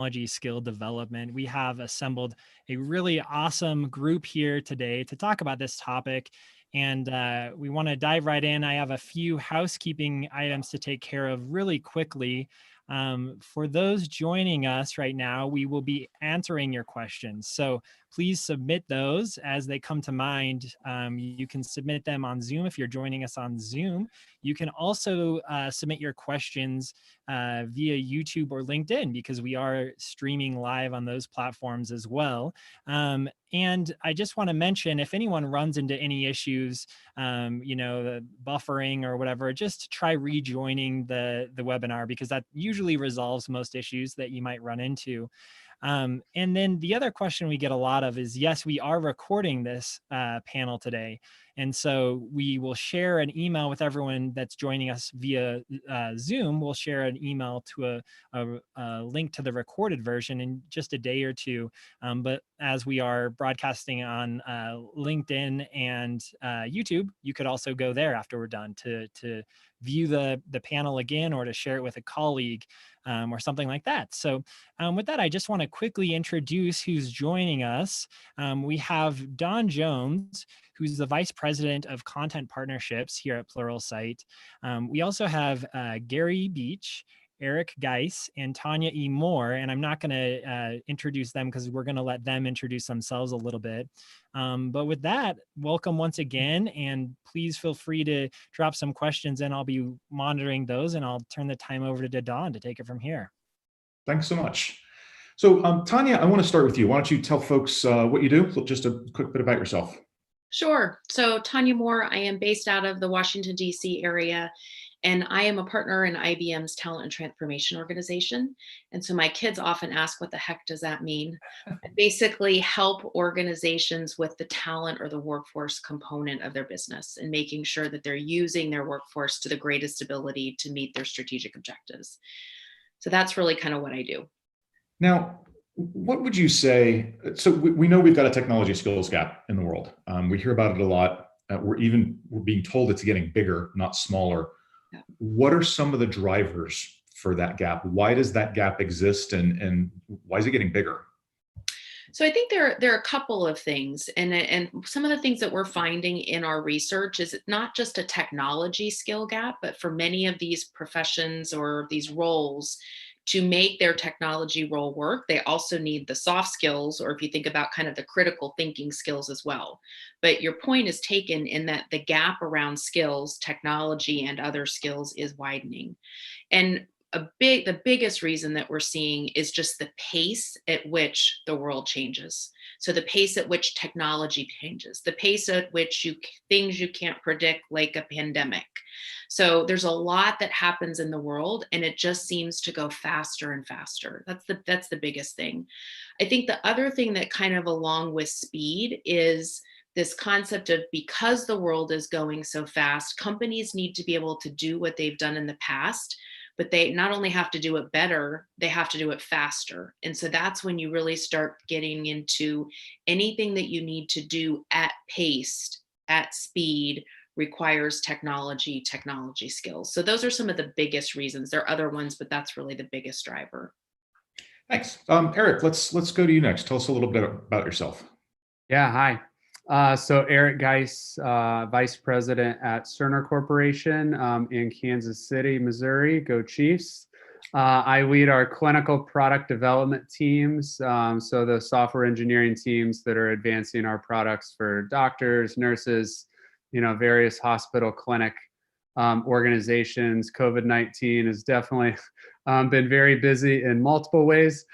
technology skill development. We have assembled a really awesome group here today to talk about this topic. And we want to dive right in. I have a few housekeeping items to take care of really quickly. For those joining us right now, we will be answering your questions. So please submit those as they come to mind. You can submit them on Zoom if you're joining us on Zoom. You can also submit your questions via YouTube or LinkedIn, because we are streaming live on those platforms as well. And I just want to mention, if anyone runs into any issues, the buffering or whatever, just try rejoining the webinar, because that usually resolves most issues that you might run into. And then the other question we get a lot of is, yes, we are recording this panel today. And so we will share an email with everyone that's joining us via Zoom. We'll share an email to a link to the recorded version in just a day or two. But as we are broadcasting on LinkedIn and YouTube, you could also go there after we're done to view the panel again, or to share it with a colleague or something like that. So with that, I just want to quickly introduce who's joining us. We have Don Jones, who's the Vice President of Content Partnerships here at Pluralsight. We also have Gary Beach, Eric Geis, and Tanya E. Moore, and I'm not going to introduce them because we're going to let them introduce themselves a little bit. But with that, welcome once again, and please feel free to drop some questions, and I'll be monitoring those, and I'll turn the time over to Don to take it from here. Thanks so much. So Tanya, I want to start with you. Why don't you tell folks what you do? So just a quick bit about yourself. Sure. So Tanya Moore, I am based out of the Washington, D.C. area, and I am a partner in IBM's Talent and Transformation Organization. And so my kids often ask, what the heck does that mean? I basically help organizations with the talent or the workforce component of their business, and making sure that they're using their workforce to the greatest ability to meet their strategic objectives. So that's really kind of what I do. Now, what would you say? So we know we've got a technology skills gap in the world. We hear about it a lot. We're being told it's getting bigger, not smaller. Yeah. What are some of the drivers for that gap? Why does that gap exist, and why is it getting bigger? So I think there are a couple of things, and some of the things that we're finding in our research is not just a technology skill gap, but for many of these professions or these roles, to make their technology role work, they also need the soft skills, or if you think about kind of the critical thinking skills as well. But your point is taken in that the gap around skills, technology, and other skills is widening. And the biggest reason that we're seeing is just the pace at which the world changes. So the pace at which technology changes, the pace at which things you can't predict, like a pandemic. So there's a lot that happens in the world, and it just seems to go faster and faster. That's the biggest thing. I think the other thing that kind of along with speed is this concept of, because the world is going so fast, companies need to be able to do what they've done in the past, but they not only have to do it better, they have to do it faster. And so that's when you really start getting into anything that you need to do at pace, at speed, requires technology skills. So those are some of the biggest reasons. There are other ones, but that's really the biggest driver. Thanks. Eric, let's go to you next. Tell us a little bit about yourself. Yeah, hi. So Eric Geis, Vice President at Cerner Corporation in Kansas City, Missouri. Go Chiefs. I lead our clinical product development teams, so the software engineering teams that are advancing our products for doctors, nurses, various hospital clinic organizations. COVID-19 has definitely been very busy in multiple ways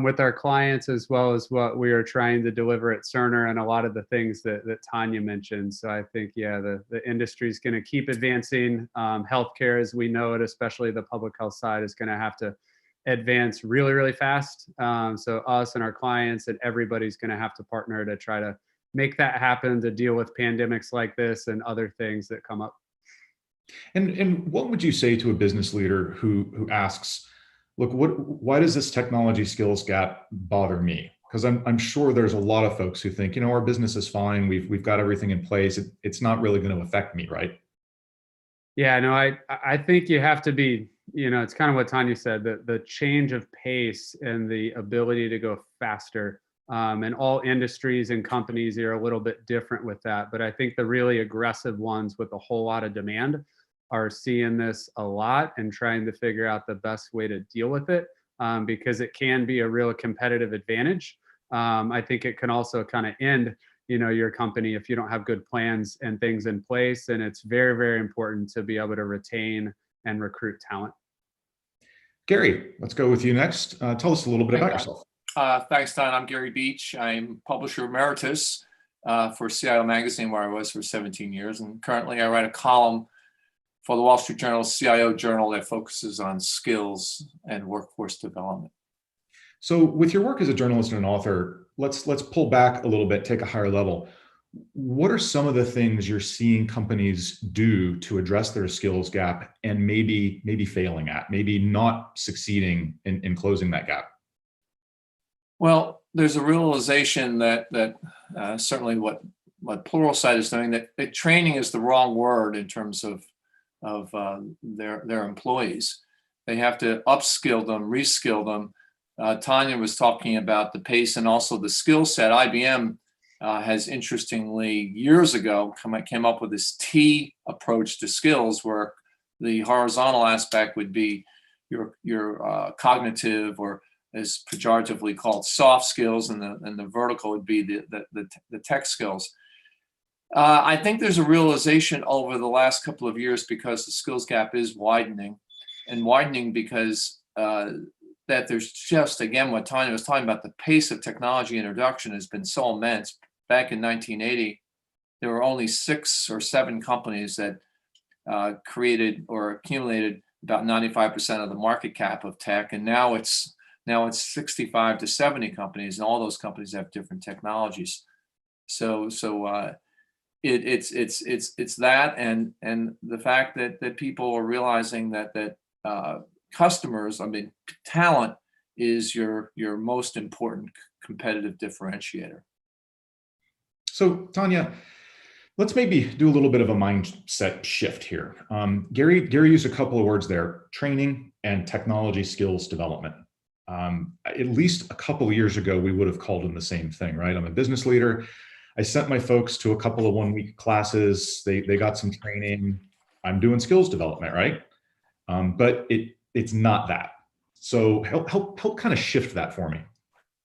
with our clients, as well as what we are trying to deliver at Cerner, and a lot of the things that Tanya mentioned. So I think, yeah, the industry is going to keep advancing. Healthcare, as we know it, especially the public health side, is going to have to advance really, really fast. So us and our clients and everybody's going to have to partner to try to make that happen, to deal with pandemics like this and other things that come up. And what would you say to a business leader who asks, look, why does this technology skills gap bother me? Because I'm sure there's a lot of folks who think, our business is fine, we've got everything in place, it's not really going to affect me, right? Yeah, no, I think you have to be it's kind of what Tanya said, the change of pace and the ability to go faster. And all industries and companies are a little bit different with that. But I think the really aggressive ones with a whole lot of demand are seeing this a lot and trying to figure out the best way to deal with it, because it can be a real competitive advantage. I think it can also kind of end your company if you don't have good plans and things in place. And it's very, very important to be able to retain and recruit talent. Gary, let's go with you next. Tell us a little bit about yourself. Thanks, Don. I'm Gary Beach. I'm publisher emeritus for CIO Magazine, where I was for 17 years. And currently I write a column for the Wall Street Journal's CIO Journal that focuses on skills and workforce development. So with your work as a journalist and an author, let's pull back a little bit, take a higher level. What are some of the things you're seeing companies do to address their skills gap and maybe failing at, maybe not succeeding in closing that gap? Well, there's a realization that certainly what Pluralsight is doing, that training is the wrong word in terms of their employees. They have to upskill them, reskill them. Tanya was talking about the pace and also the skill set. IBM has interestingly years ago came up with this T approach to skills, where the horizontal aspect would be your cognitive, or is pejoratively called soft skills, and the vertical would be the tech skills. I think there's a realization over the last couple of years, because the skills gap is widening because that there's just, again, what Tanya was talking about, the pace of technology introduction has been so immense. Back in 1980, there were only 6 or 7 companies that created or accumulated about 95% of the market cap of tech, and now it's 65 to 70 companies, and all those companies have different technologies. So it's that, and the fact that people are realizing that customers, talent is your most important competitive differentiator. So Tanya, let's maybe do a little bit of a mindset shift here. Gary used a couple of words there: training and technology skills development. At least a couple of years ago, we would have called them the same thing, right? I'm a business leader. I sent my folks to a couple of one-week classes. They got some training. I'm doing skills development, right? But it's not that. So help kind of shift that for me.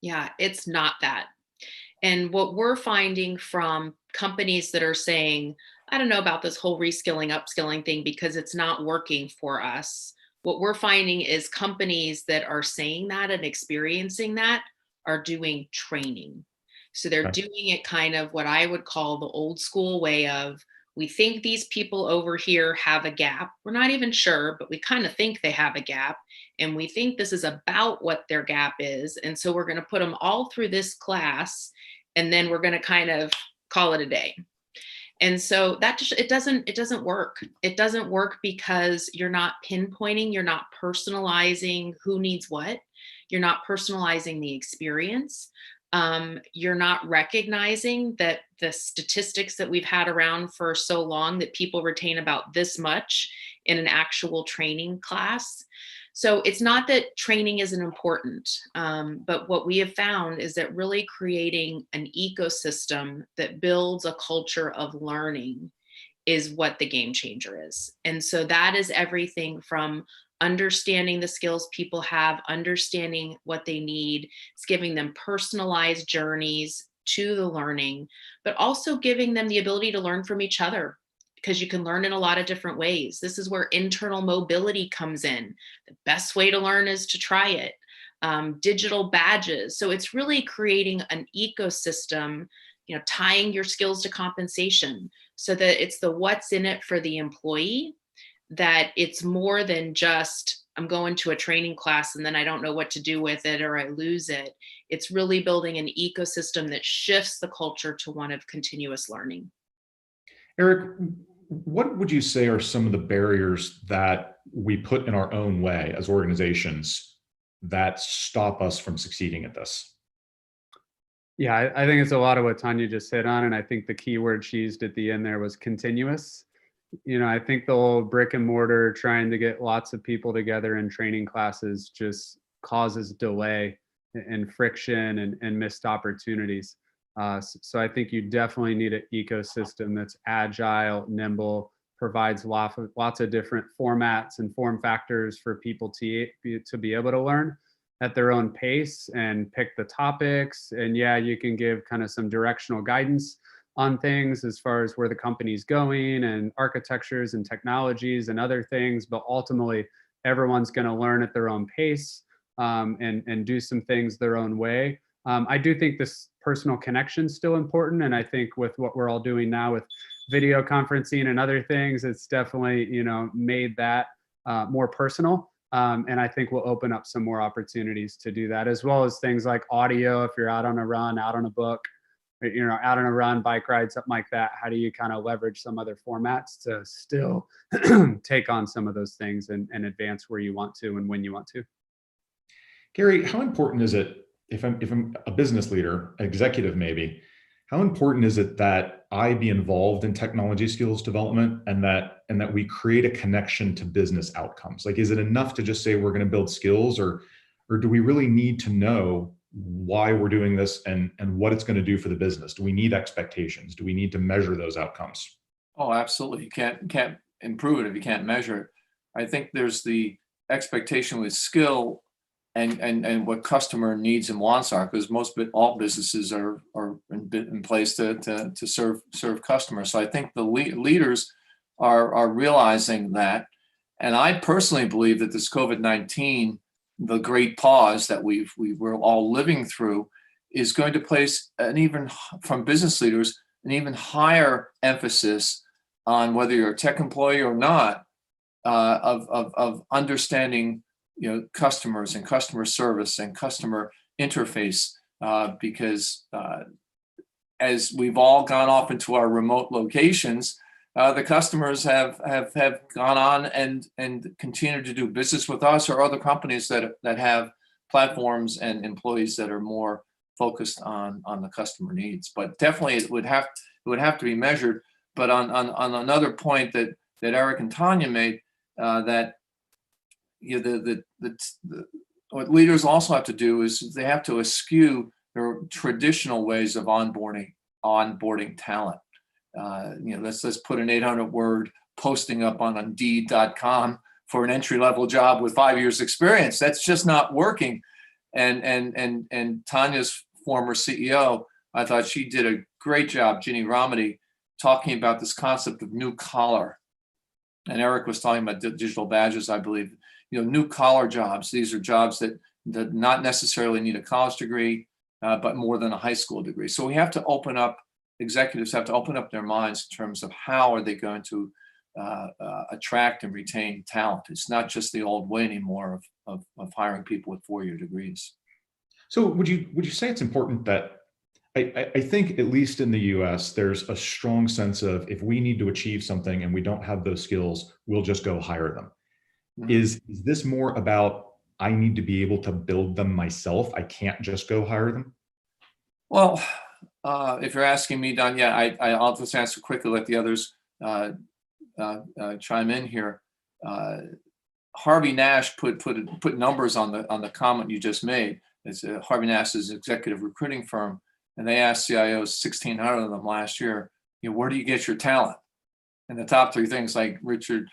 Yeah, it's not that. And what we're finding from companies that are saying, I don't know about this whole reskilling, upskilling thing because it's not working for us. What we're finding is companies that are saying that and experiencing that are doing training. So they're doing it kind of what I would call the old school way of, we think these people over here have a gap. We're not even sure, but we kind of think they have a gap. And we think this is about what their gap is. And so we're going to put them all through this class, and then we're going to kind of call it a day. And so that just, it doesn't work. It doesn't work because you're not pinpointing, you're not personalizing who needs what. You're not personalizing the experience. You're not recognizing that the statistics that we've had around for so long, that people retain about this much in an actual training class. So it's not that training isn't important, but what we have found is that really creating an ecosystem that builds a culture of learning is what the game changer is. And so that is everything from understanding the skills people have, understanding what they need. It's giving them personalized journeys to the learning, but also giving them the ability to learn from each other, because you can learn in a lot of different ways. This is where internal mobility comes in. The best way to learn is to try it. Digital badges. So it's really creating an ecosystem, tying your skills to compensation, so that it's the what's in it for the employee, that it's more than just, I'm going to a training class and then I don't know what to do with it or I lose it. It's really building an ecosystem that shifts the culture to one of continuous learning. Eric, what would you say are some of the barriers that we put in our own way as organizations that stop us from succeeding at this? Yeah, I think it's a lot of what Tanya just hit on. And I think the key word she used at the end there was continuous. I think the whole brick and mortar trying to get lots of people together in training classes just causes delay and friction and missed opportunities. So I think you definitely need an ecosystem that's agile, nimble, provides lots of different formats and form factors for people to be able to learn at their own pace and pick the topics. And yeah, you can give kind of some directional guidance on things as far as where the company's going and architectures and technologies and other things, but ultimately everyone's going to learn at their own pace, and do some things their own way. I do think this personal connection is still important, and I think with what we're all doing now with video conferencing and other things, it's definitely made that more personal. And I think we'll open up some more opportunities to do that, as well as things like audio. If you're out on a run, out on a book, out on a run, bike ride, something like that, how do you kind of leverage some other formats to still take on some of those things and advance where you want to and when you want to? Gary, how important is it, if I'm a business leader, executive maybe, how important is it that I be involved in technology skills development and that we create a connection to business outcomes? Like, is it enough to just say we're going to build skills, or do we really need to know why we're doing this and what it's going to do for the business? Do we need expectations? Do we need to measure those outcomes? Oh, absolutely. You can't improve it if you can't measure it. I think there's the expectation with skill and what customer needs and wants are, because all businesses are in place to serve customers. So I think the leaders are realizing that, and I personally believe that this COVID-19, the great pause that we're all living through, is going to place from business leaders an even higher emphasis on, whether you're a tech employee or not, of understanding customers and customer service and customer interface, because as we've all gone off into our remote locations, the customers have gone on and continue to do business with us or other companies that have platforms and employees that are more focused on the customer needs. But definitely it would have to be measured. But on another point that Eric and Tanya made, that what leaders also have to do is they have to eschew their traditional ways of onboarding talent. Let's put an 800-word posting up on Indeed.com for an entry-level job with 5 years experience. That's just not working. And Tanya's former CEO, I thought she did a great job, Ginny Romedy, talking about this concept of new collar. And Eric was talking about digital badges, I believe. New collar jobs. These are jobs that not necessarily need a college degree, but more than a high school degree. So executives have to open up their minds in terms of how are they going to attract and retain talent. It's not just the old way anymore of hiring people with 4-year degrees. So would you say it's important that, I think at least in the US, there's a strong sense of, if we need to achieve something and we don't have those skills, we'll just go hire them. Mm-hmm. Is this more about, I need to be able to build them myself? I can't just go hire them? Well, if you're asking me, Don, yeah, I'll just answer quickly, let the others chime in here. Harvey Nash put numbers on the comment you just made. It's Harvey Nash's executive recruiting firm, and they asked CIOs, 1,600 of them last year, where do you get your talent? And the top 3 things, like Richard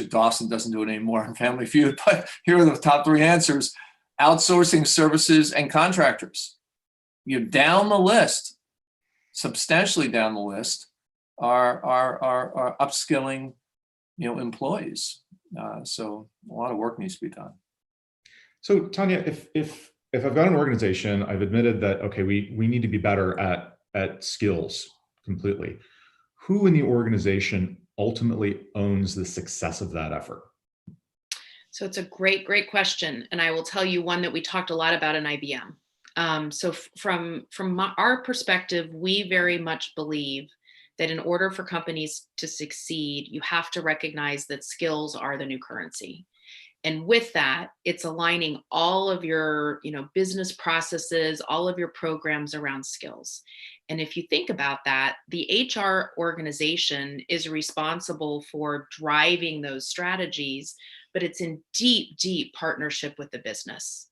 Dawson doesn't do it anymore in Family Feud, but here are the top 3 answers: outsourcing services and contractors. Down the list, substantially down the list, are upskilling, employees. So a lot of work needs to be done. So Tanya, if I've got an organization, I've admitted that, okay, we need to be better at skills completely. Who in the organization ultimately owns the success of that effort? So it's a great question. And I will tell you one that we talked a lot about in IBM. So from our perspective, we very much believe that in order for companies to succeed, you have to recognize that skills are the new currency. And with that, it's aligning all of your, business processes, all of your programs around skills. And if you think about that, the HR organization is responsible for driving those strategies, but it's in deep, deep partnership with the business.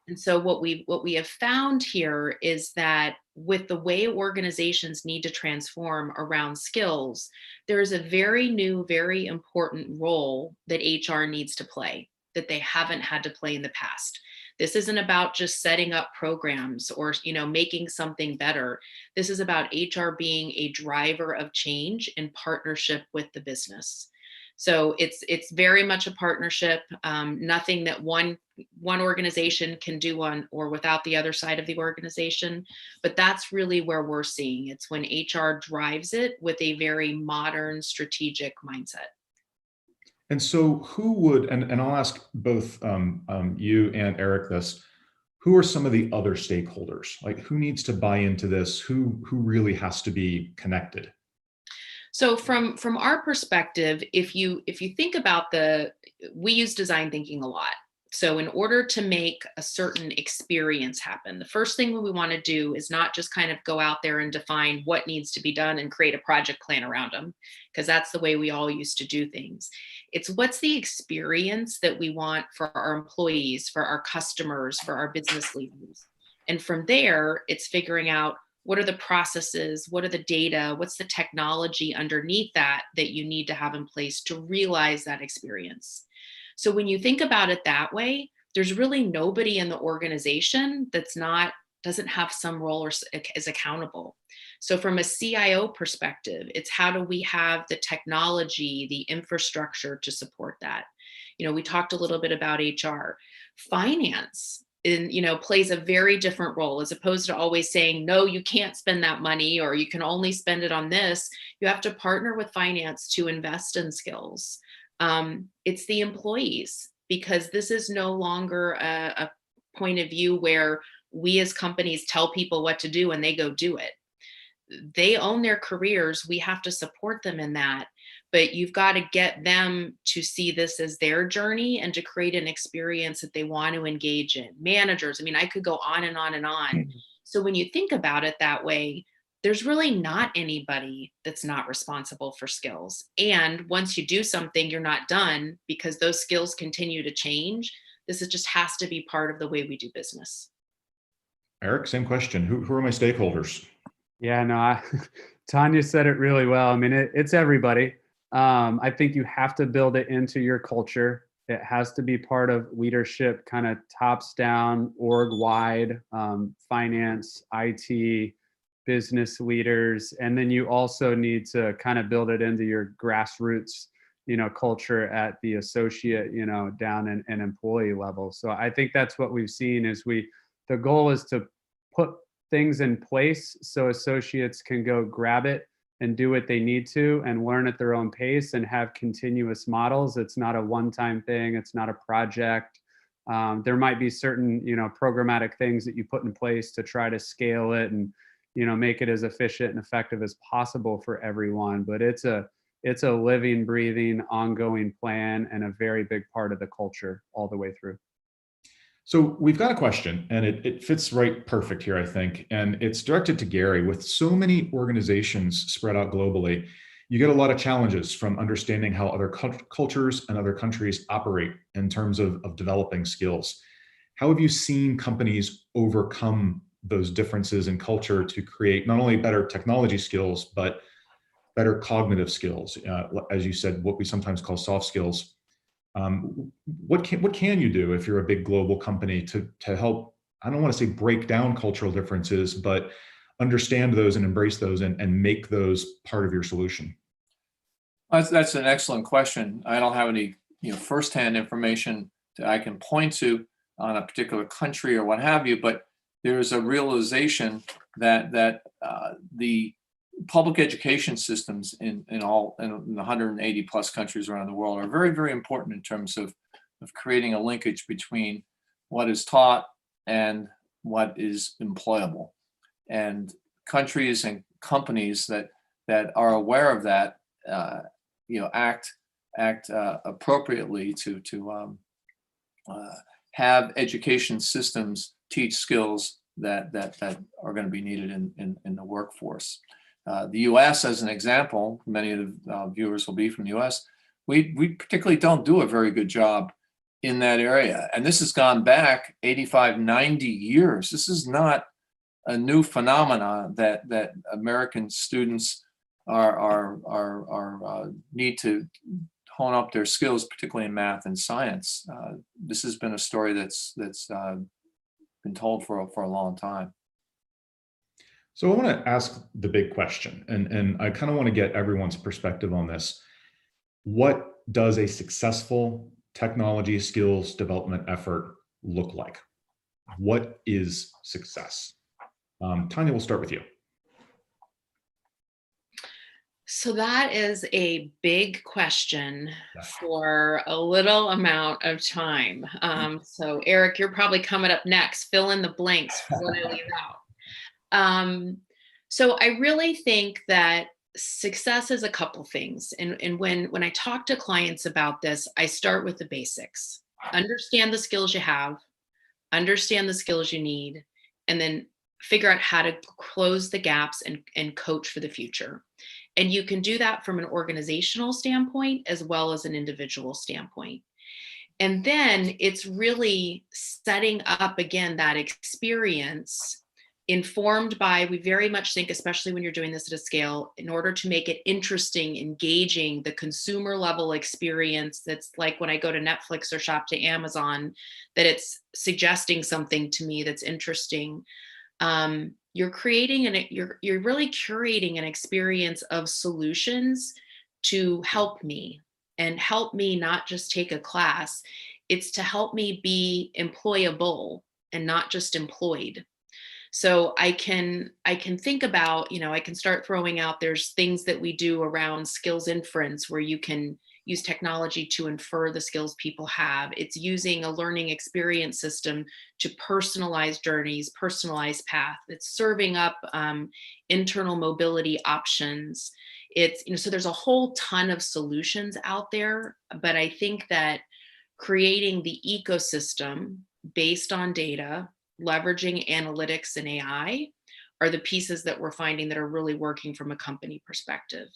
And so what we have found here is that with the way organizations need to transform around skills, there is a very new, very important role that HR needs to play that they haven't had to play in the past. This isn't about just setting up programs or, making something better. This is about HR being a driver of change in partnership with the business. So it's very much a partnership. Nothing that one organization can do on or without the other side of the organization. But that's really where we're seeing it's when HR drives it with a very modern strategic mindset. And so who would, and I'll ask both you and Eric this, who are some of the other stakeholders? Like who needs to buy into this? Who really has to be connected? So from our perspective, if you think about we use design thinking a lot. So in order to make a certain experience happen, the first thing we want to do is not just kind of go out there and define what needs to be done and create a project plan around them, because that's the way we all used to do things. It's what's the experience that we want for our employees, for our customers, for our business leaders. And from there, it's figuring out what are the processes, what are the data, what's the technology underneath that you need to have in place to realize that experience. So when you think about it that way, there's really nobody in the organization doesn't have some role or is accountable. So from a CIO perspective, it's how do we have the technology, the infrastructure to support that? We talked a little bit about HR. Finance plays a very different role, as opposed to always saying, no, you can't spend that money or you can only spend it on this. You have to partner with finance to invest in skills. It's the employees, because this is no longer a point of view where we as companies tell people what to do and they go do it. They own their careers. We have to support them in that. But you've got to get them to see this as their journey and to create an experience that they want to engage in. Managers, I could go on and on and on. Mm-hmm. So when you think about it that way, there's really not anybody that's not responsible for skills. And once you do something, you're not done, because those skills continue to change. This just has to be part of the way we do business. Eric, same question. Who are my stakeholders? Yeah, no, Tanya said it really well. It's everybody. I think you have to build it into your culture. It has to be part of leadership, kind of tops down, org-wide, finance, IT, business leaders. And then you also need to kind of build it into your grassroots, culture at the associate, down in employee level. So I think that's what we've seen is the goal is to put things in place so associates can go grab it and do what they need to and learn at their own pace and have continuous models. It's not a one-time thing. It's not a project. There might be certain, programmatic things that you put in place to try to scale it and, make it as efficient and effective as possible for everyone. But it's a living, breathing, ongoing plan and a very big part of the culture all the way through. So we've got a question, and it fits right perfect here, I think. And it's directed to Gary. With so many organizations spread out globally, you get a lot of challenges from understanding how other cultures and other countries operate in terms of developing skills. How have you seen companies overcome those differences in culture to create not only better technology skills, but better cognitive skills? As you said, what we sometimes call soft skills. What can you do if you're a big global company to help, I don't want to say break down cultural differences, but understand those and embrace those and make those part of your solution? That's an excellent question. I don't have any firsthand information that I can point to on a particular country or what have you, but there's a realization that the public education systems in the 180 plus countries around the world are very, very important in terms of creating a linkage between what is taught and what is employable. And countries and companies that are aware of that, act appropriately to have education systems teach skills that are going to be needed in the workforce. The U.S., as an example, many of the viewers will be from the U.S., we particularly don't do a very good job in that area. And this has gone back 85, 90 years. This is not a new phenomenon that American students need to hone up their skills, particularly in math and science. This has been a story that's been told for a long time. So I want to ask the big question, and I kind of want to get everyone's perspective on this. What does a successful technology skills development effort look like? What is success? Tanya, we'll start with you. So that is a big question for a little amount of time. So Eric, you're probably coming up next. Fill in the blanks for what I leave out. So I really think that success is a couple things. And when I talk to clients about this, I start with the basics. Understand the skills you have, understand the skills you need, and then figure out how to close the gaps and coach for the future. And you can do that from an organizational standpoint as well as an individual standpoint. And then it's really setting up, again, that experience informed by, we very much think, especially when you're doing this at a scale, in order to make it interesting, engaging, the consumer level experience that's like when I go to Netflix or shop to Amazon, that it's suggesting something to me that's interesting. You're creating you're really curating an experience of solutions to help me, and help me not just take a class. It's to help me be employable and not just employed. So I can think about, I can start throwing out, there's things that we do around skills inference where you can use technology to infer the skills people have. It's using a learning experience system to personalize journeys, personalize path. It's serving up internal mobility options. It's, so there's a whole ton of solutions out there, but I think that creating the ecosystem based on data, leveraging analytics and AI are the pieces that we're finding that are really working from a company perspective.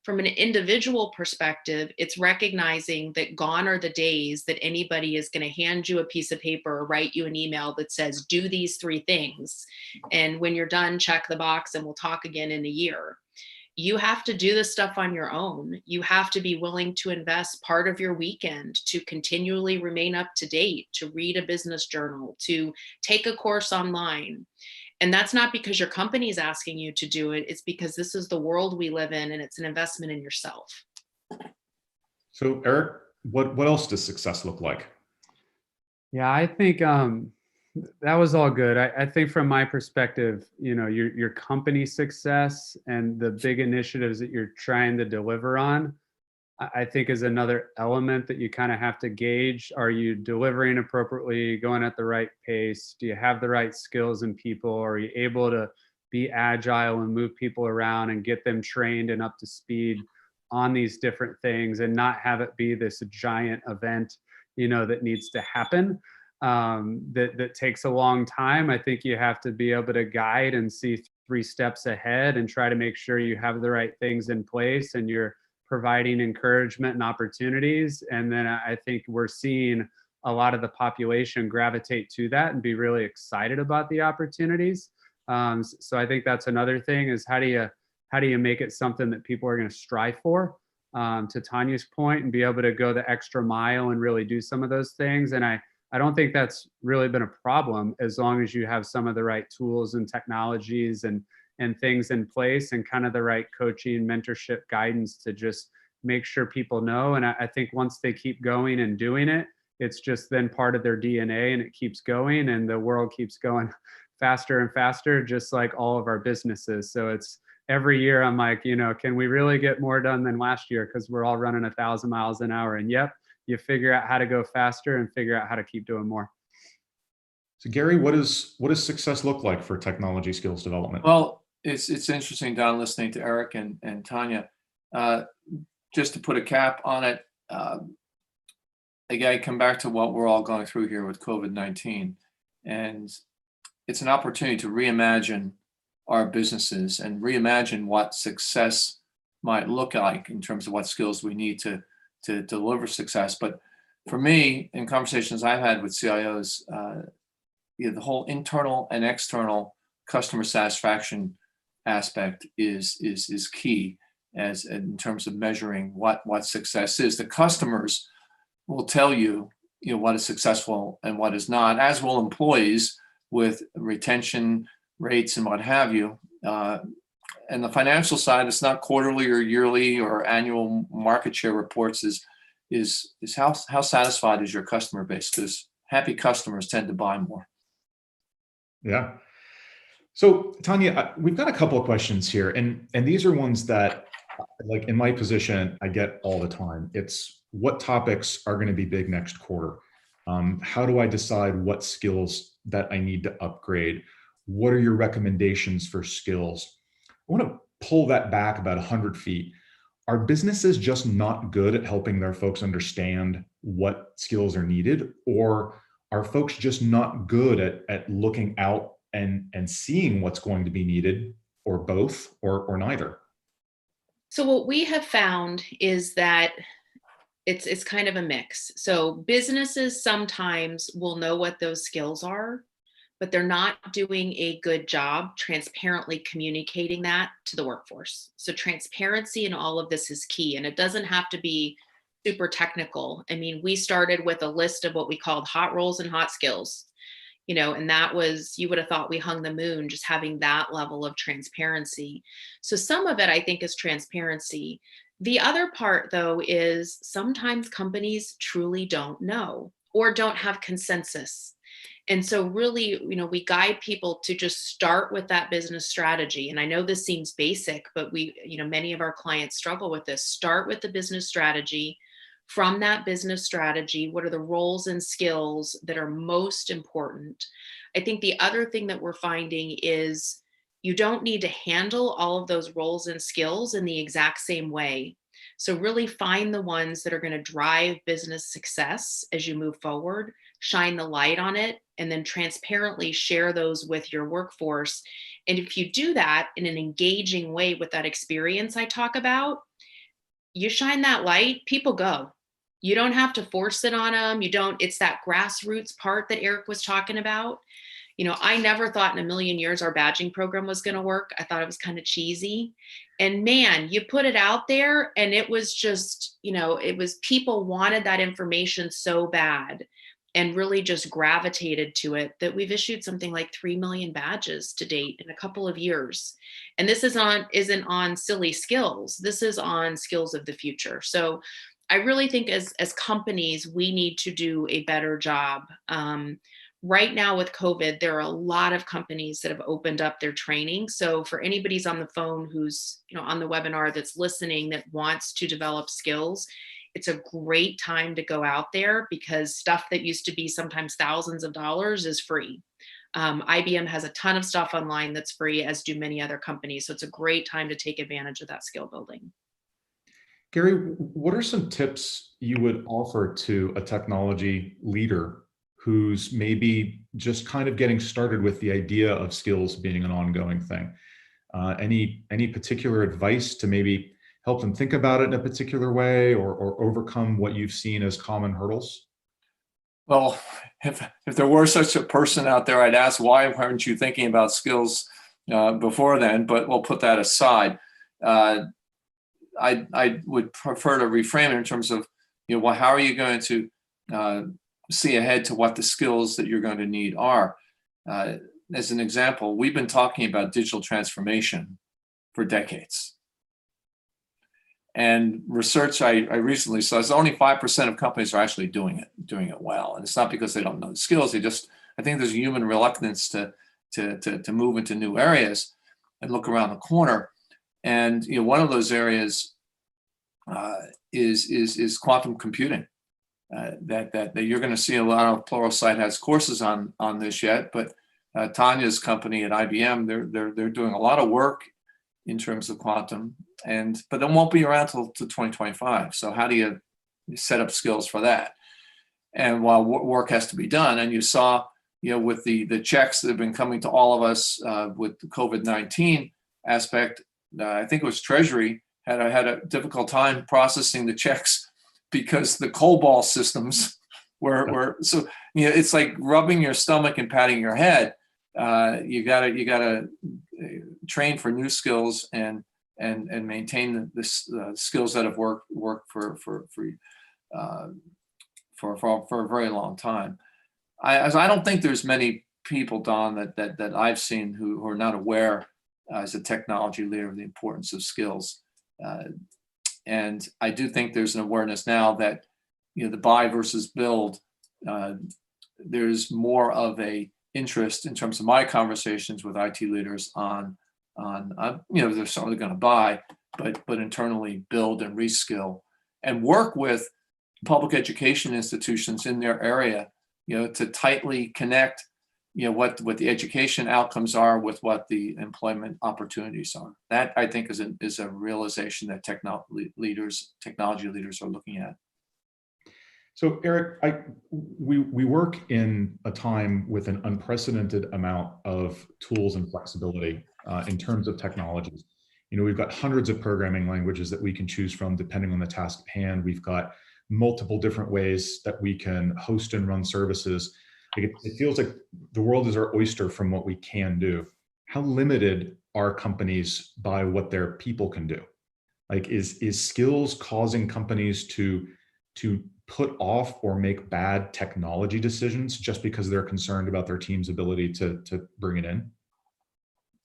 From an individual perspective, it's recognizing that gone are the days that anybody is going to hand you a piece of paper or write you an email that says, do these 3 things. And when you're done, check the box and we'll talk again in a year. You have to do this stuff on your own. You have to be willing to invest part of your weekend to continually remain up to date, to read a business journal, to take a course online. And that's not because your company is asking you to do it. It's because this is the world we live in, and it's an investment in yourself. So Eric, what else does success look like? Yeah, I think that was all good. I think from my perspective, your company success and the big initiatives that you're trying to deliver on, I think is another element that you kind of have to gauge. Are you delivering appropriately, going at the right pace? Do you have the right skills and people? Are you able to be agile and move people around and get them trained and up to speed on these different things, and not have it be this giant event, that needs to happen, that takes a long time? I think you have to be able to guide and see 3 steps ahead and try to make sure you have the right things in place and you're providing encouragement and opportunities. And then I think we're seeing a lot of the population gravitate to that and be really excited about the opportunities. So I think that's another thing, is how do you make it something that people are going to strive for, to Tanya's point, and be able to go the extra mile and really do some of those things. And I don't think that's really been a problem, as long as you have some of the right tools and technologies and things in place, and kind of the right coaching, mentorship, guidance to just make sure people know. And I think once they keep going and doing it, it's just then part of their DNA, and it keeps going, and the world keeps going faster and faster, just like all of our businesses. So it's every year I'm like, can we really get more done than last year? Because we're all running 1,000 miles an hour. And yep, you figure out how to go faster and figure out how to keep doing more. So Gary, what does success look like for technology skills development? Well, it's interesting, Don, listening to Eric and Tanya. Just to put a cap on it, again, I come back to what we're all going through here with COVID-19, and it's an opportunity to reimagine our businesses and reimagine what success might look like in terms of what skills we need to deliver success. But for me, in conversations I've had with CIOs, the whole internal and external customer satisfaction aspect is key as in terms of measuring what success is. The customers will tell you, what is successful and what is not, as will employees with retention rates and what have you. And the financial side, it's not quarterly or yearly or annual market share reports, is how satisfied is your customer base, because happy customers tend to buy more. Yeah. So Tanya, we've got a couple of questions here, and these are ones that, like in my position, I get all the time. It's what topics are going to be big next quarter? How do I decide what skills that I need to upgrade? What are your recommendations for skills? I want to pull that back about 100 feet. Are businesses just not good at helping their folks understand what skills are needed? Or are folks just not good at looking out and seeing what's going to be needed, or both, or neither? So what we have found is that it's kind of a mix. So businesses sometimes will know what those skills are, but they're not doing a good job transparently communicating that to the workforce. So transparency in all of this is key, and it doesn't have to be super technical. I mean, we started with a list of what we called hot roles and hot skills, and that was, you would have thought we hung the moon just having that level of transparency. So some of it, I think, is transparency. The other part, though, is sometimes companies truly don't know or don't have consensus. And so really, we guide people to just start with that business strategy. And I know this seems basic, but many of our clients struggle with this. Start with the business strategy. From that business strategy, what are the roles and skills that are most important? I think the other thing that we're finding is you don't need to handle all of those roles and skills in the exact same way. So really find the ones that are going to drive business success as you move forward, shine the light on it, and then transparently share those with your workforce. And if you do that in an engaging way with that experience I talk about, you shine that light, people go. You don't have to force it on them. It's that grassroots part that Eric was talking about. I never thought in a million years our badging program was going to work. I thought it was kind of cheesy. And man, you put it out there and it was just, it was people wanted that information so bad and really just gravitated to it that we've issued something like 3 million badges to date in a couple of years. And this isn't on silly skills. This is on skills of the future. So I really think as companies, we need to do a better job. Right now with COVID, there are a lot of companies that have opened up their training. So for anybody's on the phone who's on the webinar that's listening that wants to develop skills, it's a great time to go out there because stuff that used to be sometimes thousands of dollars is free. IBM has a ton of stuff online that's free, as do many other companies. So it's a great time to take advantage of that skill building. Gary, what are some tips you would offer to a technology leader who's maybe just kind of getting started with the idea of skills being an ongoing thing? Any particular advice to maybe help them think about it in a particular way, or overcome what you've seen as common hurdles? Well, if there were such a person out there, I'd ask, why weren't you thinking about skills before then? But we'll put that aside. I would prefer to reframe it in terms of, well, how are you going to see ahead to what the skills that you're going to need are? As an example, we've been talking about digital transformation for decades. And research I recently saw is only 5% of companies are actually doing it well. And it's not because they don't know the skills. I think there's a human reluctance to move into new areas and look around the corner. And one of those areas is quantum computing. That you're going to see a lot of Pluralsight has courses on this yet, but Tanya's company at IBM, they're doing a lot of work in terms of quantum, but it won't be around till 2025. So how do you set up skills for that? and while work has to be done. And you saw, with the checks that have been coming to all of us with the COVID-19 aspect, I think it was Treasury had a difficult time processing the checks because the COBOL systems were so, it's like rubbing your stomach and patting your head. You gotta train for new skills and maintain the skills that have worked for a very long time. I don't think there's many people, Don, that I've seen who are not aware as a technology leader of the importance of skills. And I do think there's an awareness now that, the buy versus build, there's more of a interest in terms of my conversations with IT leaders on they're certainly going to buy, but internally build and reskill and work with public education institutions in their area, to tightly connect, what the education outcomes are with what the employment opportunities are. That, I think, is a realization that technology leaders are looking at. So Eric, we work in a time with an unprecedented amount of tools and flexibility in terms of technologies. We've got hundreds of programming languages that we can choose from depending on the task at hand. We've got multiple different ways that we can host and run services. It feels like the world is our oyster from what we can do. How limited are companies by what their people can do? Like, is skills causing companies to put off or make bad technology decisions just because they're concerned about their team's ability to bring it in?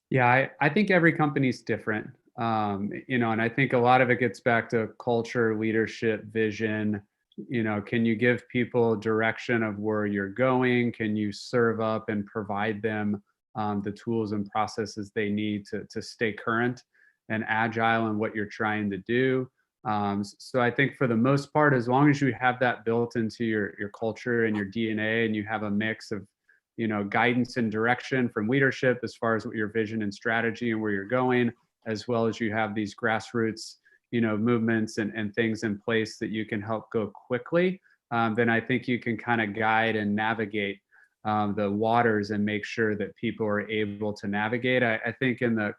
Yeah, I think every company's different. And I think a lot of it gets back to culture, leadership, vision. Can you give people direction of where you're going? Can you serve up and provide them the tools and processes they need to stay current and agile in what you're trying to do? So I think for the most part, as long as you have that built into your culture and your DNA, and you have a mix of guidance and direction from leadership as far as what your vision and strategy and where you're going, as well as you have these grassroots, movements and things in place that you can help go quickly, then I think you can kind of guide and navigate the waters and make sure that people are able to navigate. I think in the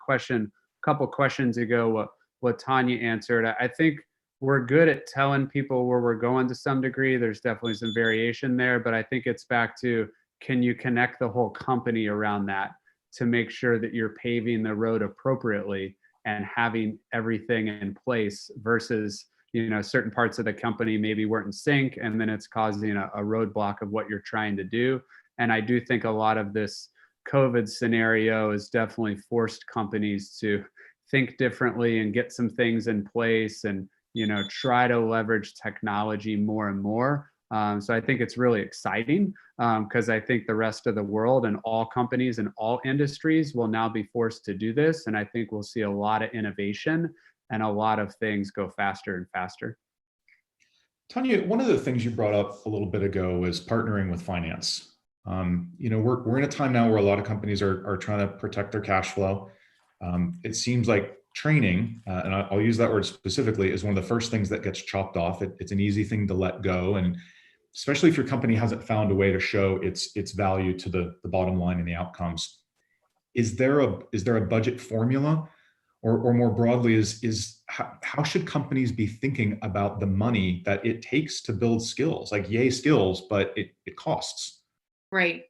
couple questions ago, what Tanya answered, I think we're good at telling people where we're going to some degree. There's definitely some variation there, but I think it's back to, can you connect the whole company around that to make sure that you're paving the road appropriately and having everything in place versus, certain parts of the company maybe weren't in sync, and then it's causing a roadblock of what you're trying to do. And I do think a lot of this COVID scenario has definitely forced companies to think differently and get some things in place and, try to leverage technology more and more. So I think it's really exciting because I think the rest of the world and all companies and all industries will now be forced to do this. And I think we'll see a lot of innovation and a lot of things go faster and faster. Tanya, one of the things you brought up a little bit ago was partnering with finance. We're in a time now where a lot of companies are trying to protect their cash flow. It seems like training, and I'll use that word specifically, is one of the first things that gets chopped off. It's an easy thing to let go, and especially if your company hasn't found a way to show its value to the bottom line and the outcomes. Is there a budget formula, or more broadly, how should companies be thinking about the money that it takes to build skills? Like, yay skills, but it costs. Right.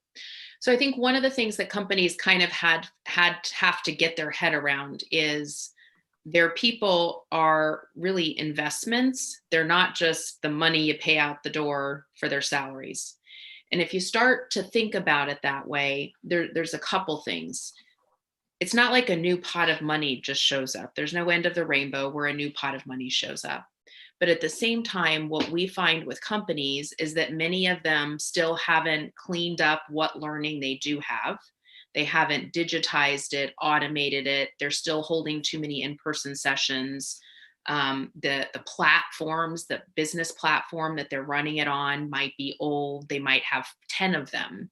So I think one of the things that companies kind of have to get their head around is their people are really investments. They're not just the money you pay out the door for their salaries. And if you start to think about it that way, there's a couple things. It's not like a new pot of money just shows up. There's no end of the rainbow where a new pot of money shows up. But at the same time, what we find with companies is that many of them still haven't cleaned up what learning they do have. They haven't digitized it, automated it. They're still holding too many in-person sessions. The platforms, the business platform that they're running it on might be old. They might have 10 of them.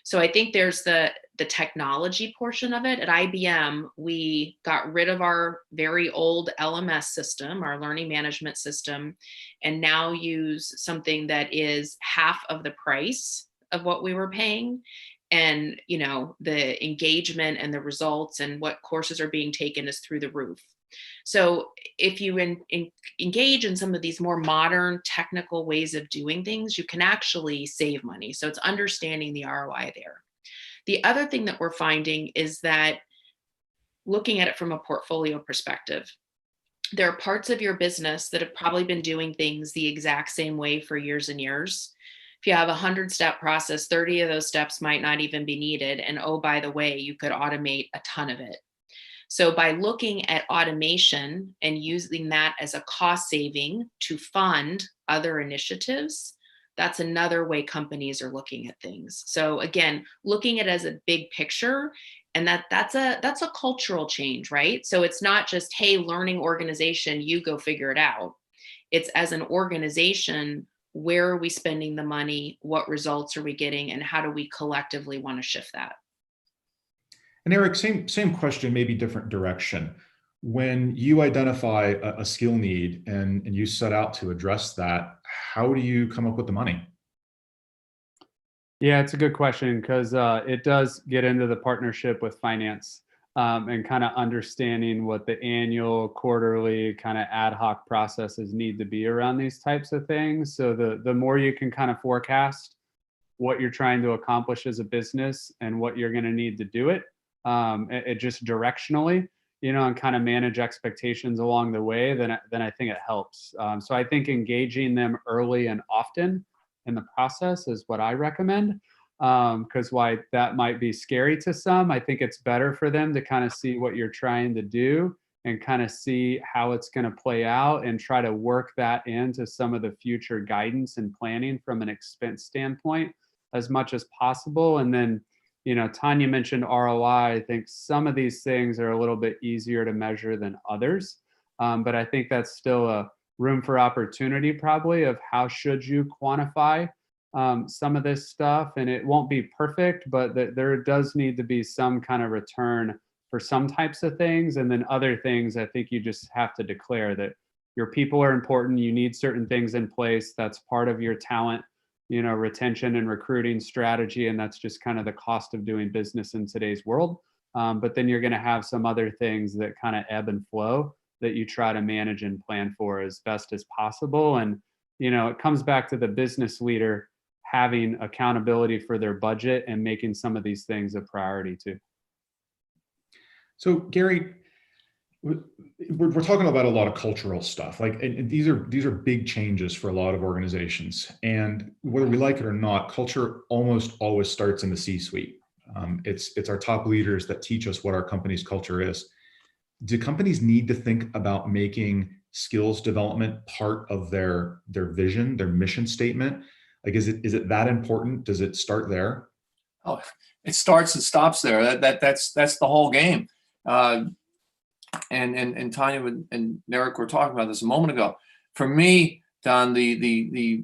So I think there's the technology portion of it. At IBM, we got rid of our very old LMS system, our learning management system, and now use something that is half of the price of what we were paying. And, you know, the engagement and the results and what courses are being taken is through the roof. So if you engage in some of these more modern technical ways of doing things, you can actually save money. So it's understanding the ROI there. The other thing that we're finding is that looking at it from a portfolio perspective, there are parts of your business that have probably been doing things the exact same way for years and years. If you have a 100-step process, 30 of those steps might not even be needed. And oh, by the way, you could automate a ton of it. So by looking at automation and using that as a cost saving to fund other initiatives, that's another way companies are looking at things. So again, looking at it as a big picture, and that's a cultural change, right? So it's not just, hey, learning organization, you go figure it out. It's as an organization, where are we spending the money? What results are we getting? And how do we collectively want to shift that? And Eric, same question, maybe different direction. When you identify a skill need and you set out to address that, how do you come up with the money? Yeah, it's a good question because it does get into the partnership with finance and kind of understanding what the annual, quarterly, kind of ad hoc processes need to be around these types of things. So the more you can kind of forecast what you're trying to accomplish as a business and what you're going to need to do it, it just directionally, you know, and kind of manage expectations along the way, then I think it helps. So I think engaging them early and often in the process is what I recommend. Because why that might be scary to some, I think it's better for them to kind of see what you're trying to do and kind of see how it's going to play out and try to work that into some of the future guidance and planning from an expense standpoint as much as possible. And then, you know, Tanya mentioned ROI. I think some of these things are a little bit easier to measure than others. But I think that's still a room for opportunity probably of how should you quantify some of this stuff. And it won't be perfect, but there does need to be some kind of return for some types of things. And then other things, I think you just have to declare that your people are important. You need certain things in place. That's part of your talent, you know, retention and recruiting strategy. And that's just kind of the cost of doing business in today's world. But then you're going to have some other things that kind of ebb and flow that you try to manage and plan for as best as possible. And, you know, it comes back to the business leader having accountability for their budget and making some of these things a priority too. So Gary, we're talking about a lot of cultural stuff, like, and these are big changes for a lot of organizations. And whether we like it or not, culture almost always starts in the C-suite. It's our top leaders that teach us what our company's culture is. Do companies need to think about making skills development part of their vision, their mission statement? Like, is it that important? Does it start there? Oh, it starts and stops there. That's the whole game. And Tanya and Eric were talking about this a moment ago. For me, Don, the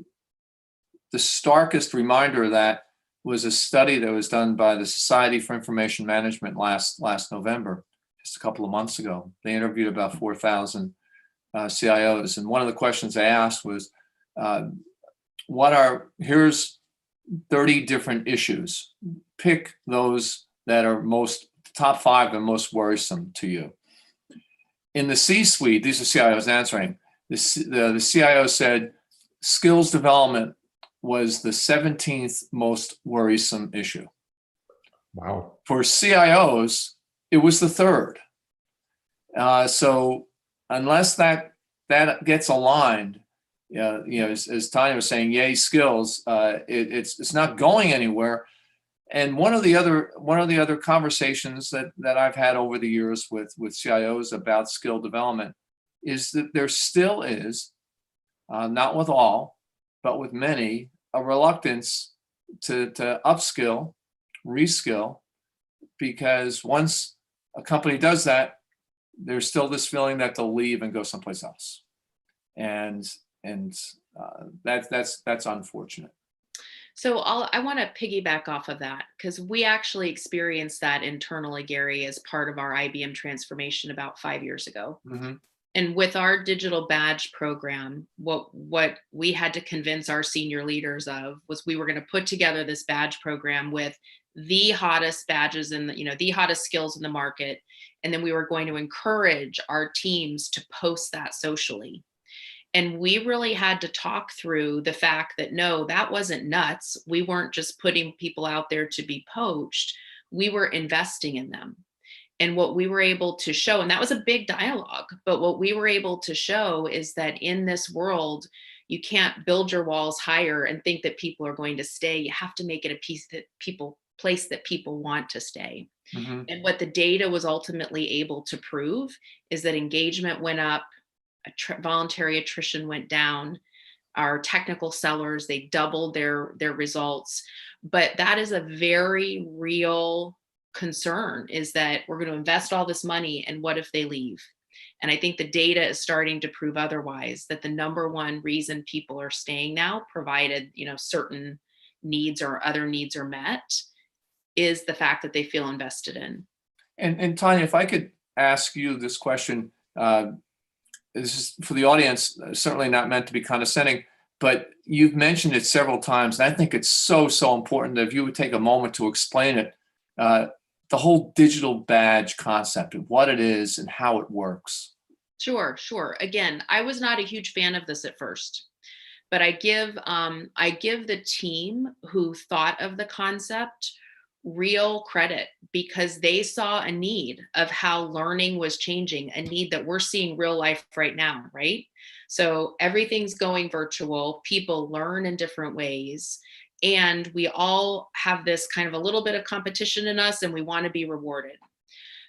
starkest reminder of that was a study that was done by the Society for Information Management last November, just a couple of months ago. They interviewed about 4,000 CIOs, and one of the questions they asked was, here's 30 different issues. Pick those that are top 5 and most worrisome to you. In the C-suite, these are CIOs answering. The CIO said skills development was the 17th most worrisome issue. Wow. For CIOs, it was the 3rd. So unless that gets aligned, you know, as Tanya was saying, yay skills, it's not going anywhere. And one of the other conversations that I've had over the years with CIOs about skill development is that there still is, not with all, but with many, a reluctance to upskill, reskill, because once a company does that, there's still this feeling that they'll leave and go someplace else, and that's unfortunate. So I want to piggyback off of that because we actually experienced that internally, Gary, as part of our IBM transformation about 5 years ago. Mm-hmm. And with our digital badge program, what we had to convince our senior leaders of was we were going to put together this badge program with the hottest badges and the hottest skills in the market, and then we were going to encourage our teams to post that socially. And we really had to talk through the fact that no, that wasn't nuts. We weren't just putting people out there to be poached. We were investing in them. And what we were able to show, and that was a big dialogue, but what we were able to show is that in this world, you can't build your walls higher and think that people are going to stay. You have to make it a place that people want to stay. Mm-hmm. And what the data was ultimately able to prove is that engagement went up, voluntary attrition went down. Our technical sellers, they doubled their results. But that is a very real concern, is that we're going to invest all this money and what if they leave? And I think the data is starting to prove otherwise, that the number one reason people are staying now, provided certain needs or other needs are met, is the fact that they feel invested in. And Tanya, if I could ask you this question, this is for the audience, certainly not meant to be condescending, but you've mentioned it several times, and I think it's so important that if you would take a moment to explain it, the whole digital badge concept and what it is and how it works. Sure. Again, I was not a huge fan of this at first, but I give the team who thought of the concept real credit, because they saw a need of how learning was changing, a need that we're seeing real life right now, right? So everything's going virtual, people learn in different ways, and we all have this kind of a little bit of competition in us, and we want to be rewarded.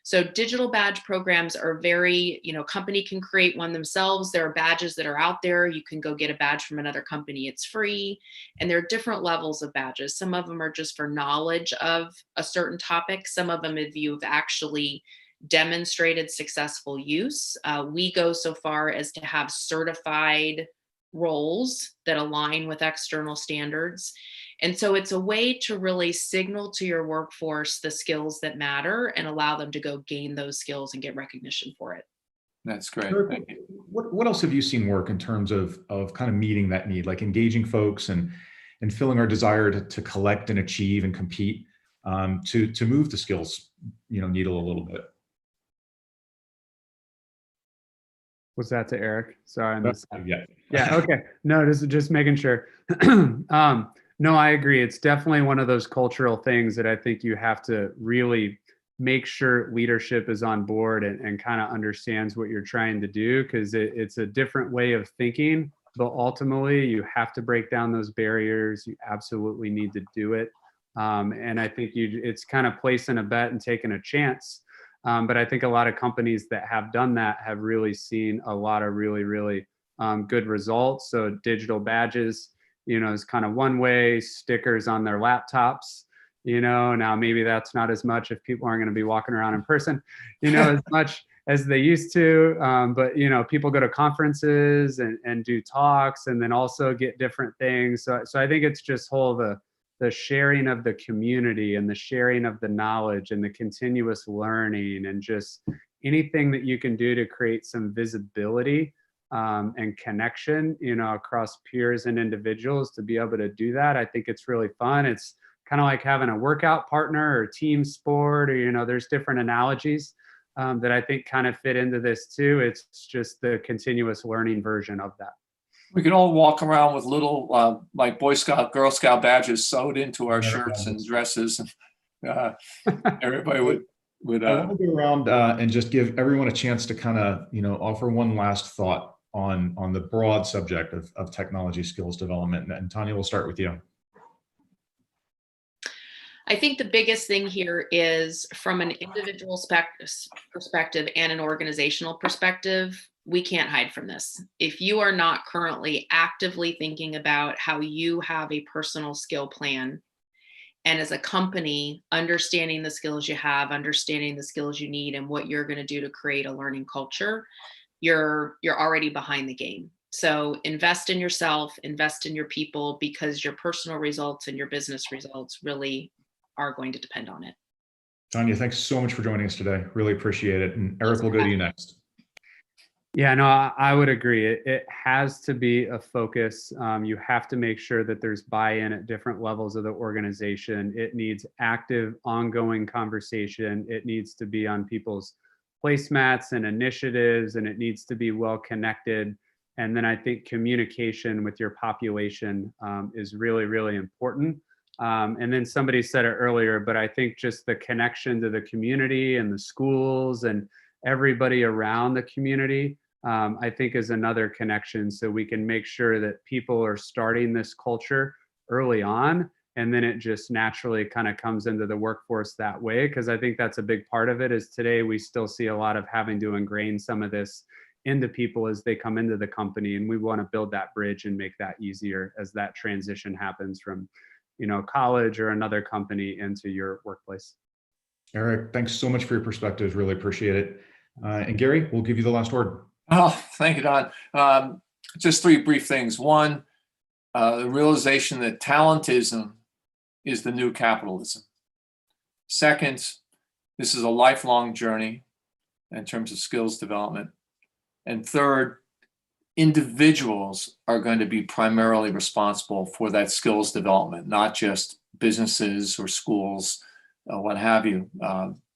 So digital badge programs are very, company can create one themselves. There are badges that are out there. You can go get a badge from another company. It's free. And there are different levels of badges. Some of them are just for knowledge of a certain topic. Some of them, if you've actually demonstrated successful use. We go so far as to have certified roles that align with external standards. And so it's a way to really signal to your workforce the skills that matter and allow them to go gain those skills and get recognition for it. That's great. Thank you. What else have you seen work in terms of kind of meeting that need, like engaging folks and filling our desire to collect and achieve and compete, to move the skills needle a little bit? Was that to Eric? Sorry, I missed that. Yeah. Okay. No, this is just making sure. No, I agree. It's definitely one of those cultural things that I think you have to really make sure leadership is on board and kind of understands what you're trying to do, because it's a different way of thinking. But ultimately, you have to break down those barriers. You absolutely need to do it. And I think it's kind of placing a bet and taking a chance. But I think a lot of companies that have done that have really seen a lot of really, really good results. So digital badges, is kind of one way. Stickers on their laptops, now maybe that's not as much if people aren't going to be walking around in person, as much as they used to. But, people go to conferences and do talks, and then also get different things. So I think it's just the sharing of the community and the sharing of the knowledge and the continuous learning, and just anything that you can do to create some visibility and connection, across peers and individuals to be able to do that. I think it's really fun. It's kind of like having a workout partner or team sport, or, there's different analogies that I think kind of fit into this too. It's just the continuous learning version of that. We could all walk around with little like Boy Scout, Girl Scout badges sewed into our shirts and dresses, and everybody would. I want to go around and just give everyone a chance to kind of offer one last thought on the broad subject of technology skills development. And Tanya, we'll start with you. I think the biggest thing here is, from an individual perspective and an organizational perspective, we can't hide from this. If you are not currently actively thinking about how you have a personal skill plan, and as a company, understanding the skills you have, understanding the skills you need, and what you're going to do to create a learning culture, you're already behind the game. So invest in yourself, invest in your people, because your personal results and your business results really are going to depend on it. Tanya, thanks so much for joining us today. Really appreciate it. And Eric, we'll go to you next. Yeah, no, I would agree. It has to be a focus. You have to make sure that there's buy-in at different levels of the organization. It needs active, ongoing conversation. It needs to be on people's placemats and initiatives, and it needs to be well connected. And then I think communication with your population is really, really important. And then somebody said it earlier, but I think just the connection to the community and the schools and everybody around the community, I think is another connection. So we can make sure that people are starting this culture early on, and then it just naturally kind of comes into the workforce that way. Because I think that's a big part of it, is today we still see a lot of having to ingrain some of this into people as they come into the company. And we want to build that bridge and make that easier as that transition happens from, college or another company into your workplace. Eric, thanks so much for your perspectives. Really appreciate it. And Gary, we'll give you the last word. Oh, thank you, Don. Just three brief things. One, the realization that talentism is the new capitalism. Second, this is a lifelong journey in terms of skills development. And third, individuals are going to be primarily responsible for that skills development, not just businesses or schools, what have you.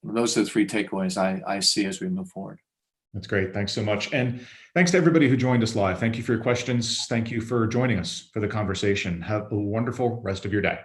Those are the three takeaways I see as we move forward. That's great. Thanks so much. And thanks to everybody who joined us live. Thank you for your questions. Thank you for joining us for the conversation. Have a wonderful rest of your day.